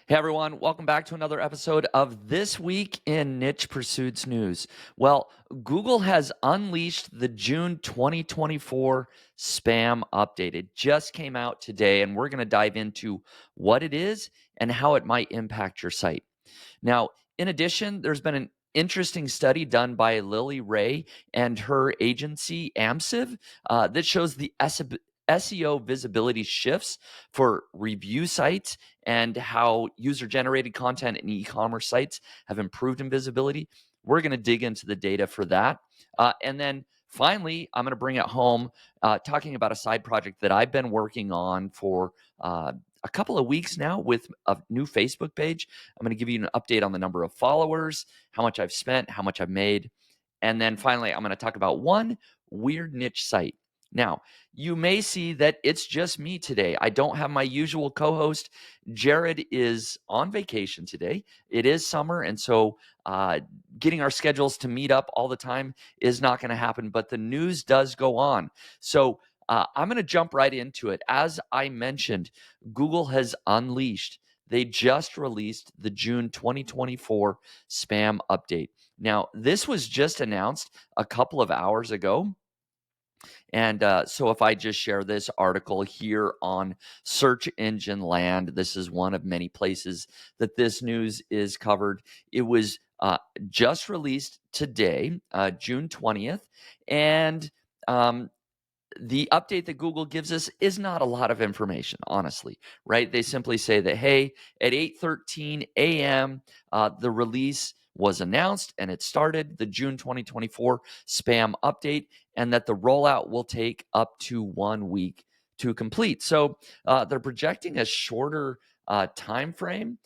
Hey everyone, welcome back to another episode of This Week in Niche Pursuits News. Well, Google has unleashed the June 2024 spam update. It just came out today, and we're going to dive into what it is and how it might impact your site. Now, in addition, there's been an interesting study done by Lily Ray and her agency, AMSIV, that shows the SEO visibility shifts for review sites and how user-generated content and e-commerce sites have improved in visibility. We're going to dig into the data for that. And then finally, I'm going to bring it home talking about a side project that I've been working on for a couple of weeks now with a new Facebook page. I'm going to give you an update on the number of followers, how much I've spent, how much I've made. And then finally, I'm going to talk about one weird niche site. Now, you may see that it's just me today. I don't have my usual co-host. Jared is on vacation today. It is summer, and so getting our schedules to meet up all the time is not going to happen, but the news does go on. So I'm going to jump right into it. As I mentioned, Google has unleashed. They just released the June 2024 spam update. Now, this was just announced a couple of hours ago. And so if I just share this article here on Search Engine Land, this is one of many places that this news is covered. It was just released today, June 20th. And the update that Google gives us is not a lot of information, honestly, right? They simply say that, hey, at 8:13 a.m., the release was announced and it started, the June 2024 spam update, and that the rollout will take up to 1 week to complete. So they're projecting a shorter time frame.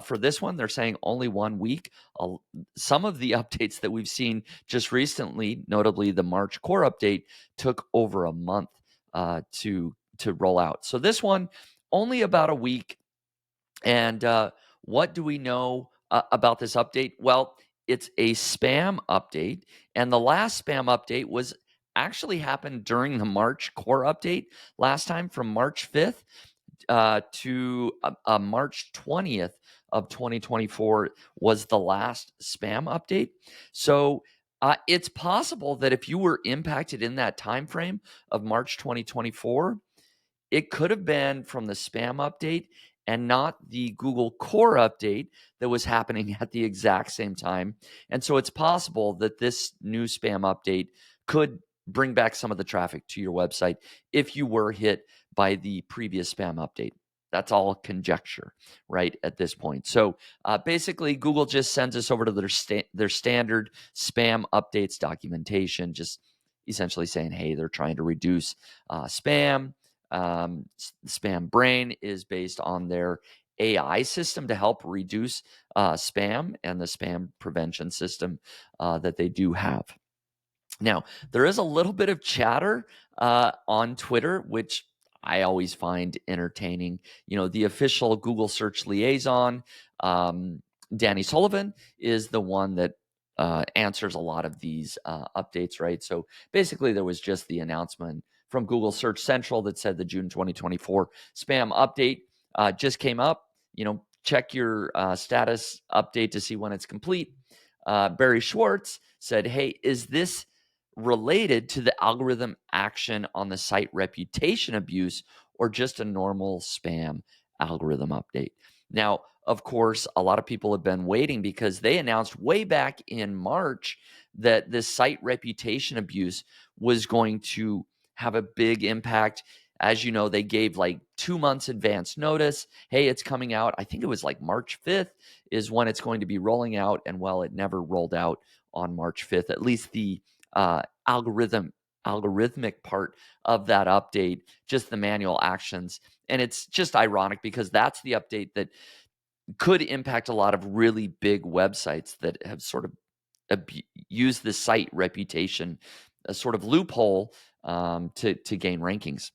For this one, they're saying only 1 week. Some of the updates that we've seen just recently, notably the March core update, took over a month to roll out. So this one, only about a week. And what do we know about this update? Well, it's a spam update, and the last spam update was actually happened during the March core update last time, from March 5th to March 20th of 2024 was the last spam update. So it's possible that if you were impacted in that time frame of March 2024, it could have been from the spam update and not the Google core update that was happening at the exact same time. And so it's possible that this new spam update could bring back some of the traffic to your website if you were hit by the previous spam update. That's all conjecture, right, at this point. So basically, Google just sends us over to their standard spam updates documentation, just essentially saying, hey, they're trying to reduce spam. Spam Brain is based on their AI system to help reduce spam and the spam prevention system that they do have. Now, there is a little bit of chatter on Twitter, which I always find entertaining. You know, the official Google search liaison, Danny Sullivan, is the one that answers a lot of these updates, right? So basically, there was just the announcement from Google Search Central that said the June 2024 spam update just came up. You know, check your status update to see when it's complete. Barry Schwartz said, hey, is this related to the algorithm action on the site reputation abuse or just a normal spam algorithm update? Now, of course, a lot of people have been waiting because they announced way back in March that this site reputation abuse was going to have a big impact. As you know, they gave like 2 months advance notice. Hey, it's coming out. I think it was like March 5th is when it's going to be rolling out. And well, it never rolled out on March 5th, at least the algorithmic part of that update, just the manual actions. And it's just ironic because that's the update that could impact a lot of really big websites that have sort of used the site reputation, a sort of loophole to gain rankings.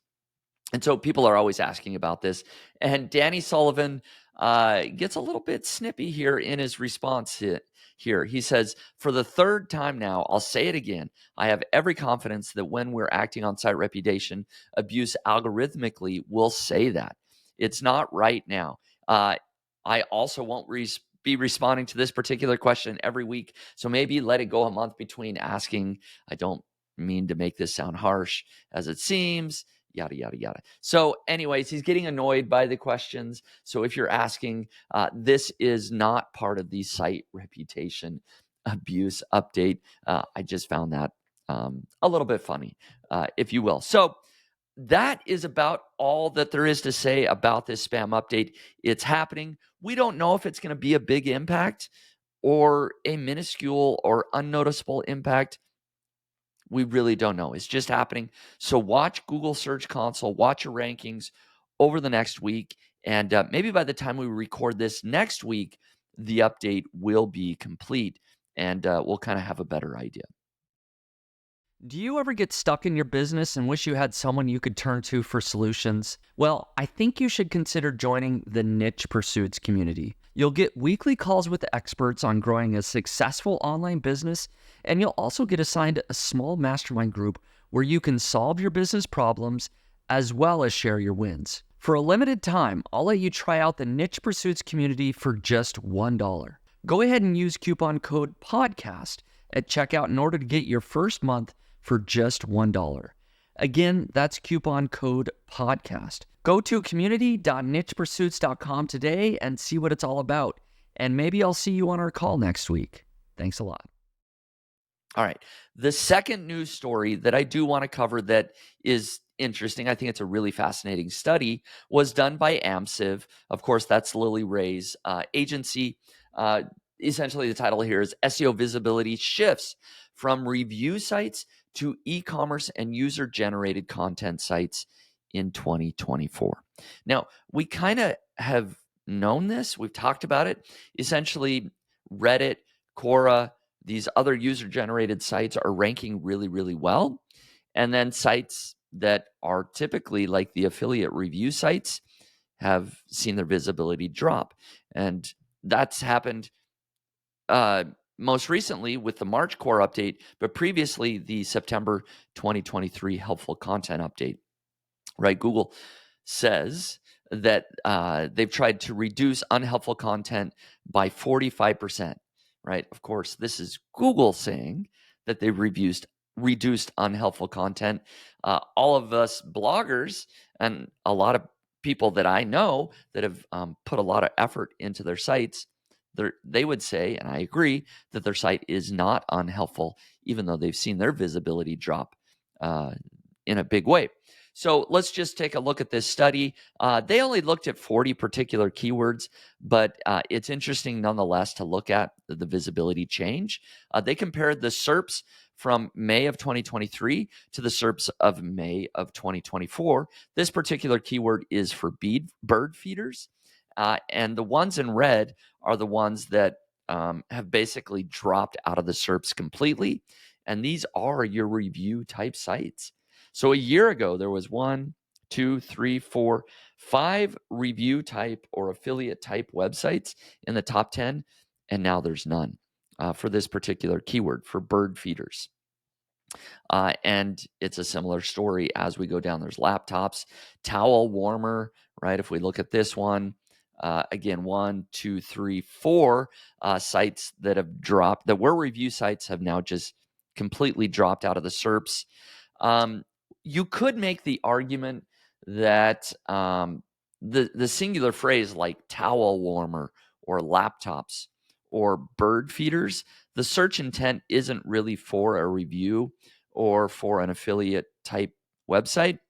And so people are always asking about this. And Danny Sullivan gets a little bit snippy here in his response here. He says, for the third time now, I'll say it again. I have every confidence that when we're acting on site reputation abuse algorithmically, we'll say that. It's not right now. I also won't be responding to this particular question every week. So maybe let it go a month between asking. I don't mean to make this sound harsh as it seems, yada, yada, yada. So anyways, he's getting annoyed by the questions. So if you're asking, this is not part of the site reputation abuse update. I just found that a little bit funny, if you will. So that is about all that there is to say about this spam update. It's happening. We don't know if it's going to be a big impact or a minuscule or unnoticeable impact. We really don't know. It's just happening. So watch Google Search Console, watch your rankings over the next week. And maybe by the time we record this next week, the update will be complete and we'll kind of have a better idea. Do you ever get stuck in your business and wish you had someone you could turn to for solutions? Well, I think you should consider joining the Niche Pursuits community. You'll get weekly calls with experts on growing a successful online business, and you'll also get assigned a small mastermind group where you can solve your business problems as well as share your wins. For a limited time, I'll let you try out the Niche Pursuits community for just $1. Go ahead and use coupon code PODCAST at checkout in order to get your first month for just $1. Again, that's coupon code PODCAST. Go to community.nichepursuits.com today and see what it's all about. And maybe I'll see you on our call next week. Thanks a lot. All right. The second news story that I do want to cover that is interesting, I think it's a really fascinating study, was done by AMSIV. Of course, that's Lily Ray's agency. Essentially, the title here is SEO Visibility Shifts from Review Sites to E-commerce and User-Generated Content Sites in 2024. Now, we kind of have known this. We've talked about it. Essentially, Reddit, Quora, these other user-generated sites are ranking really, really well. And then sites that are typically like the affiliate review sites have seen their visibility drop. And that's happened most recently with the March core update, but previously the September 2023 helpful content update, right? Google says that they've tried to reduce unhelpful content by 45%, right? Of course, this is Google saying that they've reduced unhelpful content. All of us bloggers and a lot of people that I know that have put a lot of effort into their sites, they would say, and I agree, that their site is not unhelpful, even though they've seen their visibility drop in a big way. So let's just take a look at this study. They only looked at 40 particular keywords, but it's interesting nonetheless to look at the visibility change. They compared the SERPs from May of 2023 to the SERPs of May of 2024. This particular keyword is for bird feeders. And the ones in red are the ones that have basically dropped out of the SERPs completely. And these are your review type sites. So a year ago, there was 1, 2, 3, 4, 5 review type or affiliate type websites in the top 10. And now there's none for this particular keyword for bird feeders. And it's a similar story as we go down. There's laptops, towel warmer, right? If we look at this one, again, 1, 2, 3, 4 sites that have dropped, that were review sites, have now just completely dropped out of the SERPs. You could make the argument that the singular phrase like towel warmer or laptops or bird feeders, the search intent isn't really for a review or for an affiliate type website.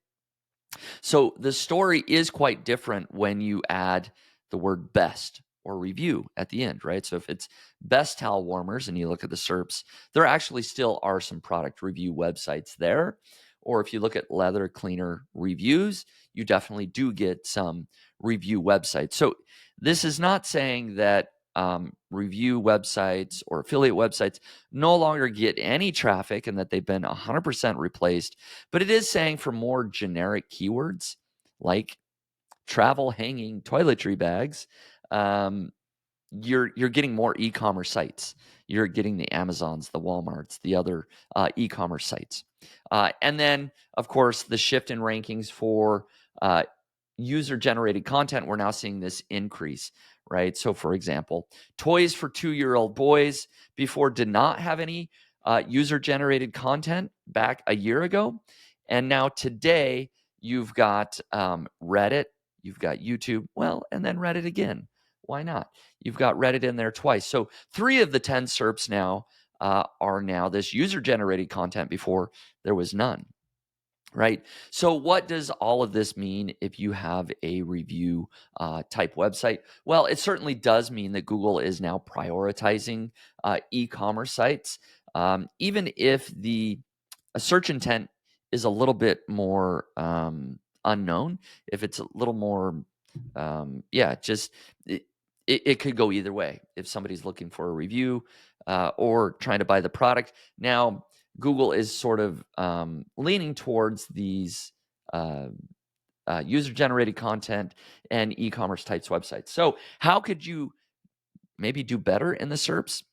So the story is quite different when you add the word best or review at the end, right? So if it's best towel warmers and you look at the SERPs, there actually still are some product review websites there. Or if you look at leather cleaner reviews, you definitely do get some review websites. So this is not saying that review websites or affiliate websites no longer get any traffic and that they've been 100% replaced, but it is saying for more generic keywords like travel hanging toiletry bags, you're getting more e-commerce sites. You're getting the Amazons, the Walmarts, the other e-commerce sites. And then, of course, the shift in rankings for user-generated content, we're now seeing this increase, right? So, for example, toys for 2-year-old boys before did not have any user-generated content back a year ago. And now today, you've got Reddit, you've got YouTube, well, and then Reddit again. Why not? You've got Reddit in there twice. So 3 of the 10 SERPs now are now this user-generated content. Before, there was none. Right. So, what does all of this mean if you have a review type website? Well, it certainly does mean that Google is now prioritizing e-commerce sites, even if the search intent is a little bit more unknown. If it's a little more, just it could go either way. If somebody's looking for a review or trying to buy the product, now Google is sort of leaning towards these user-generated content and e-commerce types websites. So how could you maybe do better in the SERPs?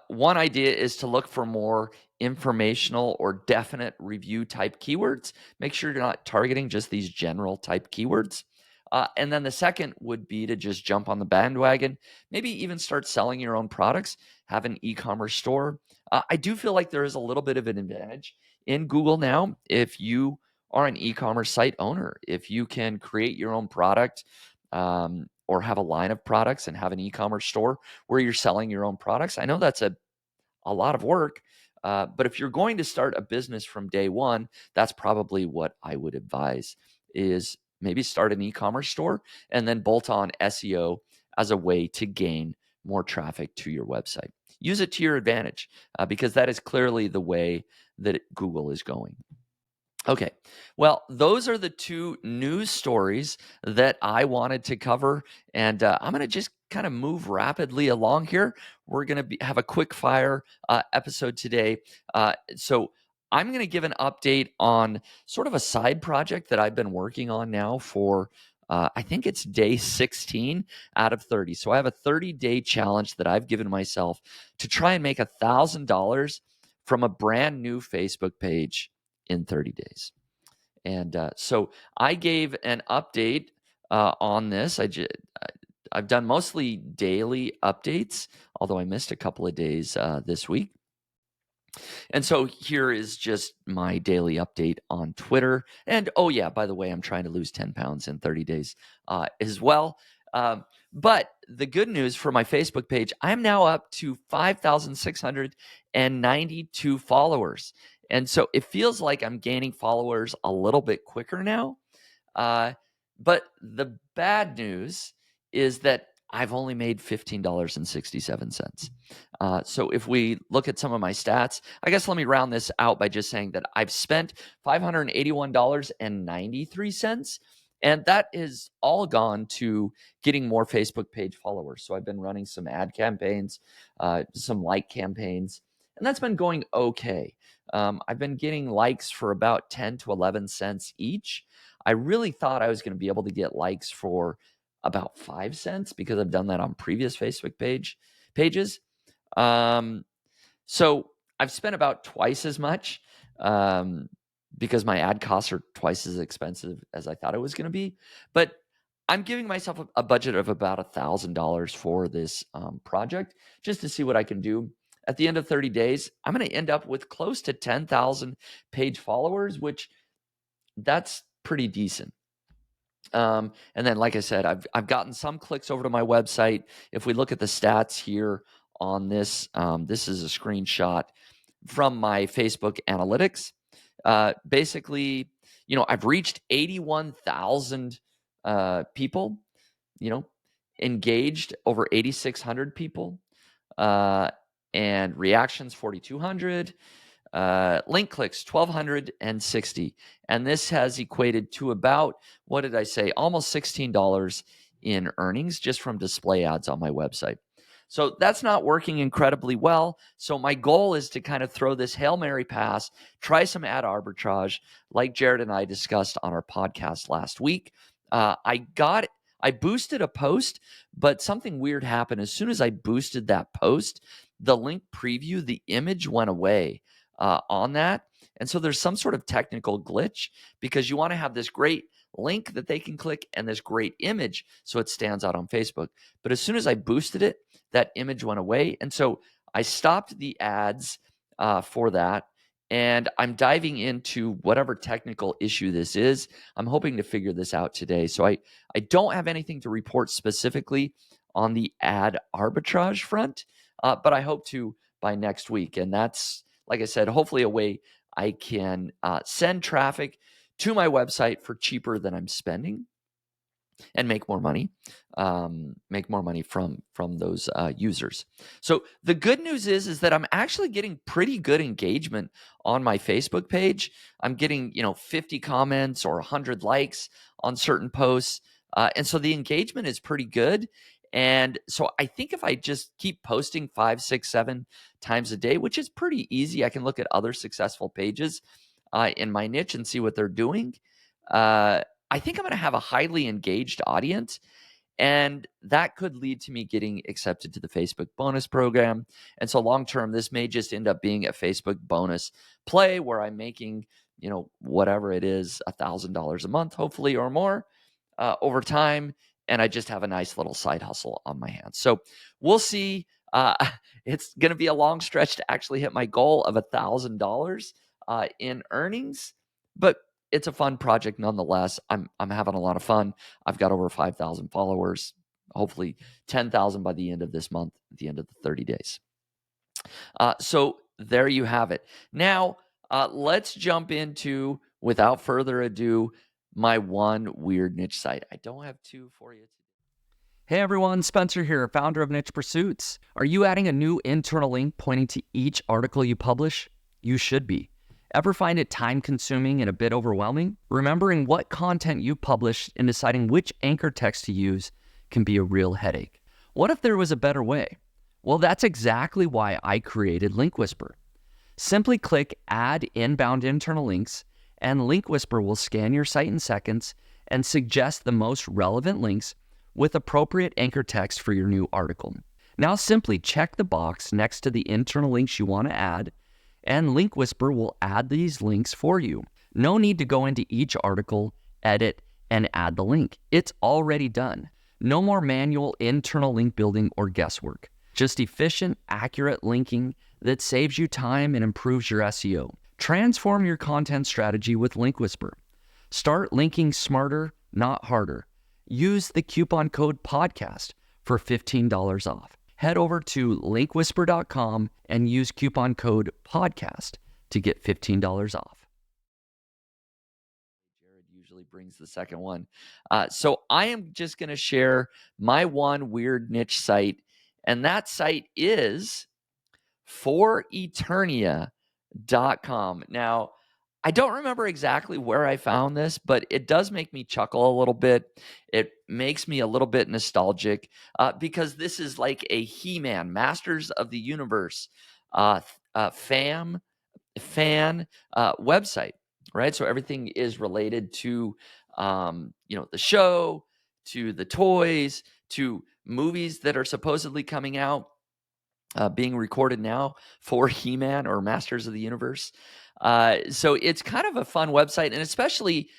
One idea is to look for more informational or definite review type keywords. Make sure you're not targeting just these general type keywords. And then the second would be to just jump on the bandwagon, maybe even start selling your own products, have an e-commerce store. I do feel like there is a little bit of an advantage in Google now if you are an e-commerce site owner. If you can create your own product or have a line of products and have an e-commerce store where you're selling your own products. I know that's a lot of work, but if you're going to start a business from day one, that's probably what I would advise is maybe start an e-commerce store and then bolt on SEO as a way to gain more traffic to your website. Use it to your advantage because that is clearly the way that Google is going. Okay, well, those are the 2 news stories that I wanted to cover, and I'm going to just kind of move rapidly along here. We're going to have a quick fire episode today. So I'm going to give an update on sort of a side project that I've been working on now for, I think it's day 16 out of 30. So I have a 30-day challenge that I've given myself to try and make $1,000 from a brand new Facebook page in 30 days. And so I gave an update on this. I've done mostly daily updates, although I missed a couple of days this week. And so here is just my daily update on Twitter. And oh, yeah, by the way, I'm trying to lose 10 pounds in 30 days as well. But the good news for my Facebook page, I'm now up to 5,692 followers. And so it feels like I'm gaining followers a little bit quicker now. But the bad news is that I've only made $15.67. So if we look at some of my stats, I guess let me round this out by just saying that I've spent $581.93. And that is all gone to getting more Facebook page followers. So I've been running some ad campaigns, some like campaigns, and that's been going okay. I've been getting likes for about 10 to 11 cents each. I really thought I was going to be able to get likes for about 5 cents because I've done that on previous Facebook pages. So I've spent about twice as much because my ad costs are twice as expensive as I thought it was going to be. But I'm giving myself a budget of about $1,000 for this project just to see what I can do. At the end of 30 days, I'm going to end up with close to 10,000 page followers, which that's pretty decent. And then, like I said, I've gotten some clicks over to my website. If we look at the stats here on this, this is a screenshot from my Facebook analytics. Basically, I've reached 81,000 people, engaged over 8,600 people, and reactions 4,200. Link clicks 1,260, and this has equated to about, what did I say, almost $16 in earnings just from display ads on my website. So that's not working incredibly well. So my goal is to kind of throw this Hail Mary pass, try some ad arbitrage like Jared and I discussed on our podcast last week. I boosted a post, but something weird happened. As soon as I boosted that post, the link preview, the image went away on that. And so there's some sort of technical glitch because you want to have this great link that they can click and this great image so it stands out on Facebook. But as soon as I boosted it, that image went away. And so I stopped the ads for that. And I'm diving into whatever technical issue this is. I'm hoping to figure this out today. So I don't have anything to report specifically on the ad arbitrage front, but I hope to by next week. And that's, like I said, hopefully a way I can send traffic to my website for cheaper than I'm spending and make more money, from those users. So the good news is that I'm actually getting pretty good engagement on my Facebook page. I'm getting 50 comments or 100 likes on certain posts, and so the engagement is pretty good. And so I think if I just keep posting 5, 6, 7 times a day, which is pretty easy, I can look at other successful pages in my niche and see what they're doing. I think I'm going to have a highly engaged audience, and that could lead to me getting accepted to the Facebook bonus program. And so long term, this may just end up being a Facebook bonus play where I'm making, whatever it is, $1,000 a month, hopefully, or more over time. And I just have a nice little side hustle on my hands. So we'll see. It's going to be a long stretch to actually hit my goal of $1,000 in earnings, but it's a fun project nonetheless. I'm having a lot of fun. I've got over 5,000 followers, hopefully 10,000 by the end of this month, at the end of the 30 days. So there you have it. Now, let's jump into, without further ado, my one weird niche site. I don't have two for you today. Hey everyone, Spencer here, founder of Niche Pursuits. Are you adding a new internal link pointing to each article you publish? You should be. Ever find it time-consuming and a bit overwhelming? Remembering what content you published and deciding which anchor text to use can be a real headache. What if there was a better way? Well, that's exactly why I created Link Whisper. Simply click Add Inbound Internal Links, and Link Whisper will scan your site in seconds and suggest the most relevant links with appropriate anchor text for your new article. Now simply check the box next to the internal links you want to add, and Link Whisper will add these links for you. No need to go into each article, edit, and add the link. It's already done. No more manual internal link building or guesswork. Just efficient, accurate linking that saves you time and improves your SEO. Transform your content strategy with Link Whisper. Start linking smarter, not harder. Use the coupon code PODCAST for $15 off. Head over to linkwhisper.com and use coupon code PODCAST to get $15 off. Jared usually brings the second one. So I am just going to share my one weird niche site, and that site is foreternia.com. Now, I don't remember exactly where I found this, but it does make me chuckle a little bit. It makes me a little bit nostalgic because this is like a He-Man, Masters of the Universe fan website, right? So everything is related to, the show, to the toys, to movies that are supposedly coming out, being recorded now for He-Man or Masters of the Universe. So it's kind of a fun website, and especially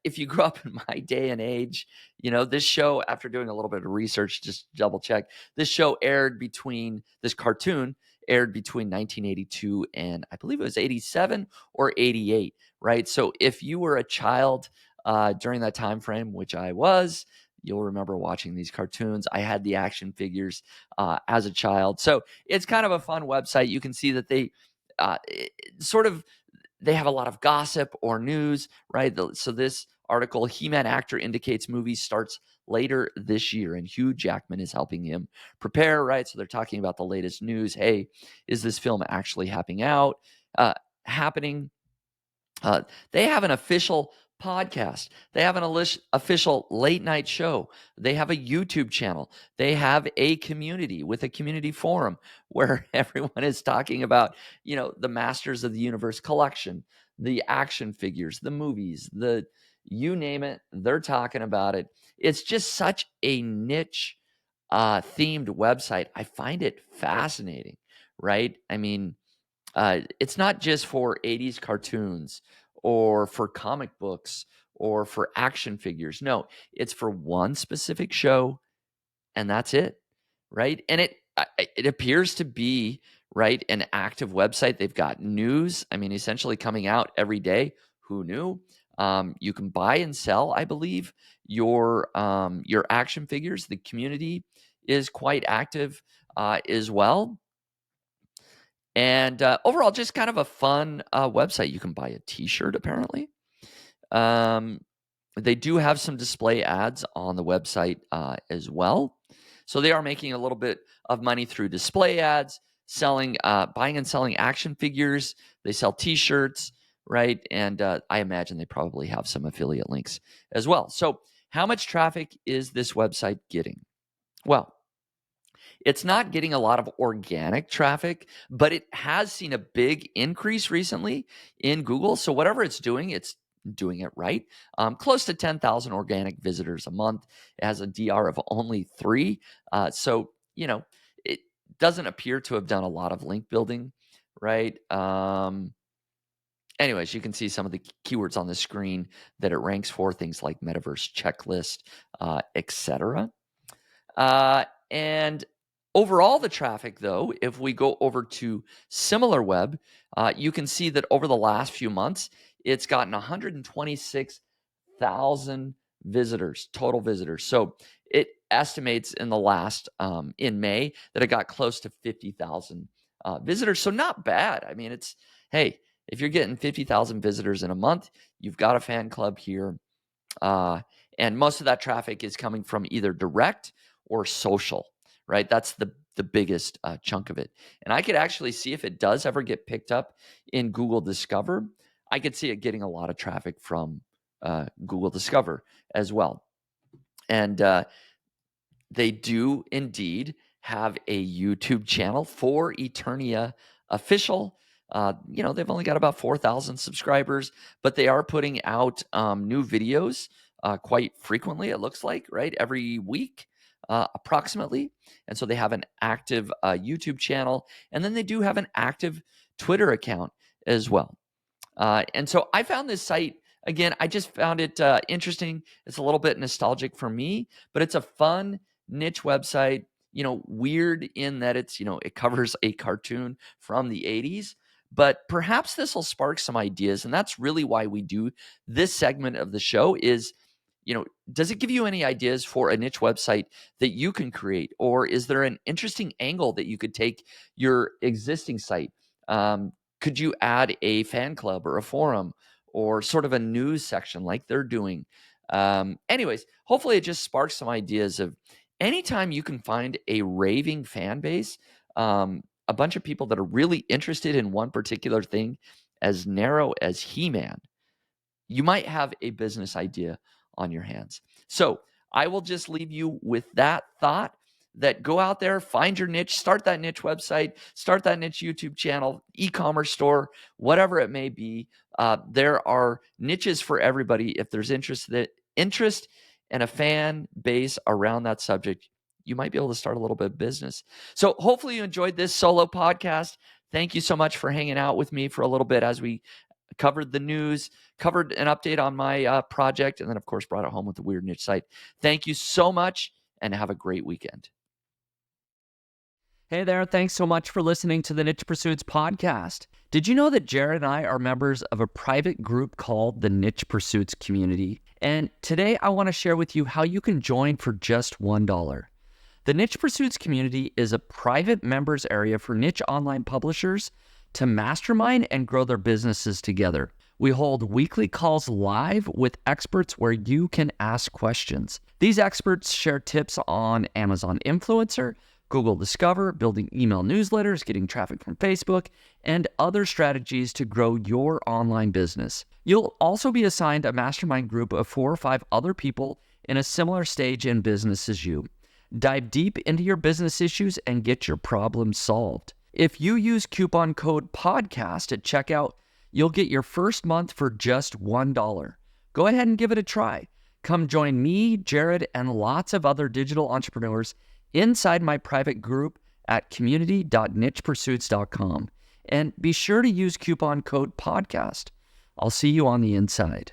if you grew up in my day and age, this show, after doing a little bit of research, just double check, this cartoon aired between 1982 and I believe it was 87 or 88, right? So if you were a child during that time frame, which I was, you'll remember watching these cartoons. I had the action figures as a child. So it's kind of a fun website. You can see that they they have a lot of gossip or news, right? So this article, He-Man actor indicates movie starts later this year, and Hugh Jackman is helping him prepare, right? So they're talking about the latest news. Hey, is this film actually happening? They have an official podcast. They have an official late night show. They have a YouTube channel. They have a community with a community forum where everyone is talking about, the Masters of the Universe collection, the action figures, the movies, you name it, they're talking about it. It's just such a niche themed website. I find it fascinating, right? I mean, it's not just for 80s cartoons or for comic books or for action figures. No, it's for one specific show, and that's it, right? And it appears to be, right, an active website. They've got news, I mean, essentially coming out every day. Who knew? You can buy and sell, I believe, your action figures. The community is quite active as well. And overall, just kind of a fun website. You can buy a T-shirt, apparently. They do have some display ads on the website as well. So they are making a little bit of money through display ads, selling, buying and selling action figures. They sell T-shirts, right? And I imagine they probably have some affiliate links as well. So how much traffic is this website getting? Well, it's not getting a lot of organic traffic, but it has seen a big increase recently in Google. So whatever it's doing it right. Close to 10,000 organic visitors a month. It has a DR of only 3. So, it doesn't appear to have done a lot of link building, right? Anyways, you can see some of the keywords on the screen that it ranks for, things like metaverse checklist, etc. And overall, the traffic, though, if we go over to SimilarWeb, you can see that over the last few months, it's gotten 126,000 visitors, total visitors. So it estimates in the last, in May, that it got close to 50,000 visitors. So not bad. I mean, hey, if you're getting 50,000 visitors in a month, you've got a fan club here. And most of that traffic is coming from either direct or social, right? That's the biggest chunk of it. And I could actually see if it does ever get picked up in Google Discover, I could see it getting a lot of traffic from Google Discover as well. And they do indeed have a YouTube channel for Eternia Official. They've only got about 4,000 subscribers, but they are putting out new videos quite frequently, it looks like, right? Every week, approximately. And so they have an active YouTube channel, and then they do have an active Twitter account as well. And so I found this site, again, I just found it interesting. It's a little bit nostalgic for me, but it's a fun niche website, weird in that it's, it covers a cartoon from the 80s. But perhaps this will spark some ideas. And that's really why we do this segment of the show is, does it give you any ideas for a niche website that you can create? Or is there an interesting angle that you could take your existing site? Could you add a fan club or a forum or sort of a news section like they're doing? Anyways, hopefully it just sparks some ideas of anytime you can find a raving fan base, a bunch of people that are really interested in one particular thing as narrow as He-Man, you might have a business idea on your hands. So I will just leave you with that thought that go out there, find your niche, start that niche website, start that niche YouTube channel, e-commerce store, whatever it may be. There are niches for everybody. If there's interest and a fan base around that subject, you might be able to start a little bit of business. So hopefully you enjoyed this solo podcast. Thank you so much for hanging out with me for a little bit as we covered the news, covered an update on my project, and then, of course, brought it home with the Weird Niche site. Thank you so much, and have a great weekend. Hey there, thanks so much for listening to the Niche Pursuits podcast. Did you know that Jared and I are members of a private group called the Niche Pursuits Community? And today I want to share with you how you can join for just $1. The Niche Pursuits Community is a private members area for niche online publishers to mastermind and grow their businesses together. We hold weekly calls live with experts where you can ask questions. These experts share tips on Amazon Influencer, Google Discover, building email newsletters, getting traffic from Facebook, and other strategies to grow your online business. You'll also be assigned a mastermind group of 4 or 5 other people in a similar stage in business as you. Dive deep into your business issues and get your problems solved. If you use coupon code PODCAST at checkout, you'll get your first month for just $1. Go ahead and give it a try. Come join me, Jared, and lots of other digital entrepreneurs inside my private group at community.nichepursuits.com. And be sure to use coupon code PODCAST. I'll see you on the inside.